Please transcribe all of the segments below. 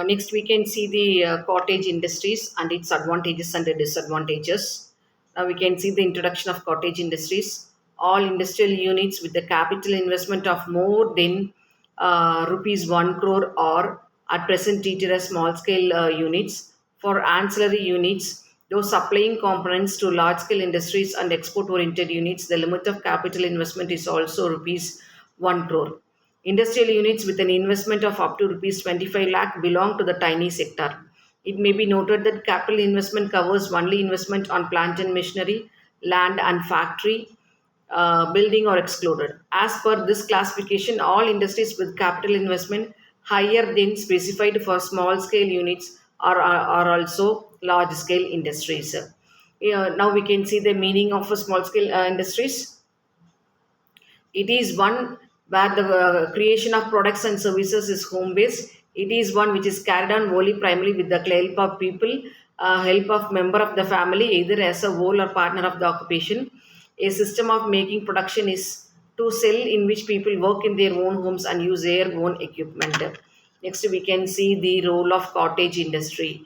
Next, we can see the cottage industries and its advantages and the disadvantages. Now, we can see the introduction of cottage industries. All industrial units with the capital investment of more than rupees 1 crore are at present treated as small scale units. For ancillary units, those supplying components to large scale industries and export oriented units, the limit of capital investment is also rupees 1 crore. Industrial units with an investment of up to rupees 25 lakh belong to the tiny sector. It may be noted that capital investment covers only investment on plant and machinery, land and factory building are excluded. As per this classification, all industries with capital investment higher than specified for small scale units are also large scale industries. Now we can see the meaning of a small scale industries. It is one where the creation of products and services is home based. It is one which is carried on wholly primarily with the help of people, help of member of the family, either as a whole or partner of the occupation. A system of making production is to sell in which people work in their own homes and use their own equipment. Next, we can see the role of cottage industry.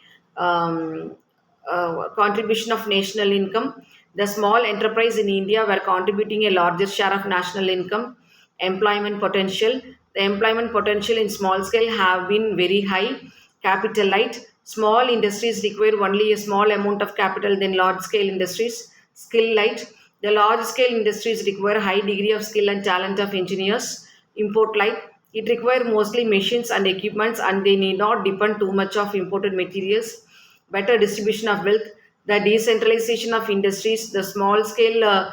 Contribution of national income. The small enterprise in India were contributing a larger share of national income. Employment potential. The employment potential in small scale have been very high. Capital light. Small industries require only a small amount of capital than large scale industries. Skill light. The large scale industries require high degree of skill and talent of engineers. Import light. It requires mostly machines and equipments and they need not depend too much of imported materials. Better distribution of wealth, the decentralization of industries, the small scale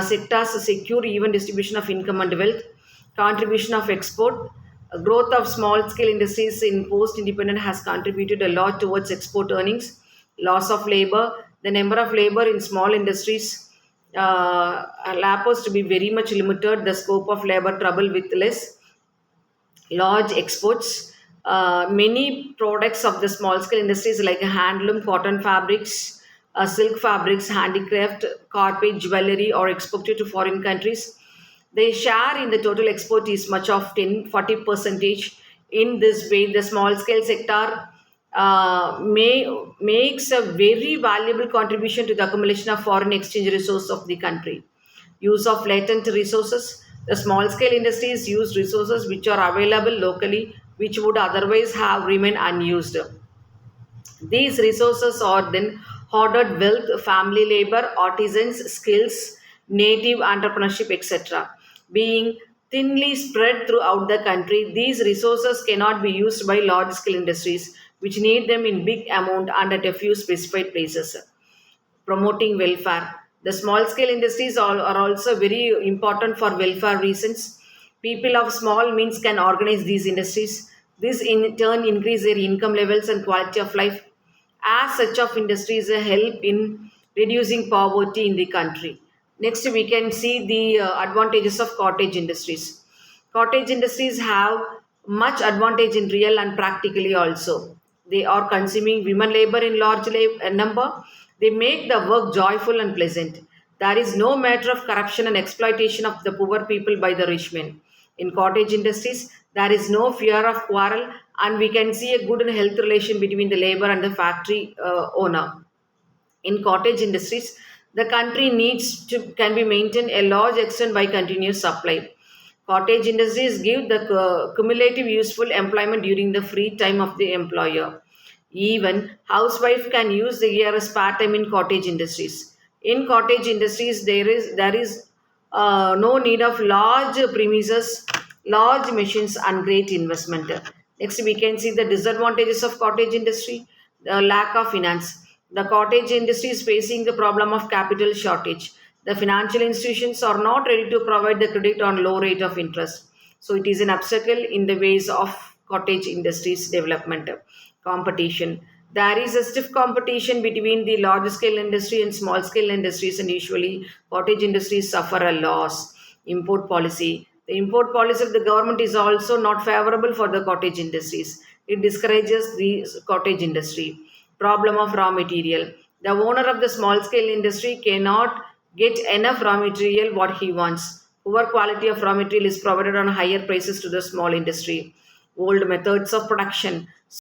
sectors secure even distribution of income and wealth, contribution of export, growth of small scale industries in post independent has contributed a lot towards export earnings, loss of labor, the number of labor in small industries appears to be very much limited, the scope of labor trouble with less large exports. Many products of the small scale industries like handloom, cotton fabrics, silk fabrics, handicraft, carpet, jewelry are exported to foreign countries. The share in the total export is much of 10-40 percentage. In this way, the small scale sector may makes a very valuable contribution to the accumulation of foreign exchange resource of the country. Use of latent resources. The small scale industries use resources which are available locally, which would otherwise have remained unused. These resources are then hoarded wealth, family labor, artisans, skills, native entrepreneurship, etc. Being thinly spread throughout the country, these resources cannot be used by large scale industries, which need them in big amount and at a few specified places. Promoting welfare. The small scale industries are also very important for welfare reasons. People of small means can organize these industries. This in turn increase their income levels and quality of life. As such of industries help in reducing poverty in the country. Next, we can see the advantages of cottage industries. Cottage industries have much advantage in real and practically also. They are consuming women labor in large number. They make the work joyful and pleasant. There is no matter of corruption and exploitation of the poor people by the rich men. In cottage industries, there is no fear of quarrel, and we can see a good and healthy relation between the labor and the factory owner. In cottage industries, the country needs to can be maintained a large extent by continuous supply. Cottage industries give the cumulative useful employment during the free time of the employer. Even housewife can use the year as part time in cottage industries. In cottage industries, there is no need of large premises, large machines, and great investment. Next, we can see the disadvantages of cottage industry. The lack of finance. The cottage industry is facing the problem of capital shortage. The financial institutions are not ready to provide the credit on low rate of interest. So it is an obstacle in the ways of cottage industries development. Competition. There is a stiff competition between the large scale industry and small scale industries, and usually cottage industries suffer a loss. Import policy. The import policy of the government is also not favorable for the cottage industries. It discourages the cottage industry. Problem of raw material. The owner of the small scale industry cannot get enough raw material what he wants. Poor quality of raw material is provided on higher prices to the small industry. Old methods of production.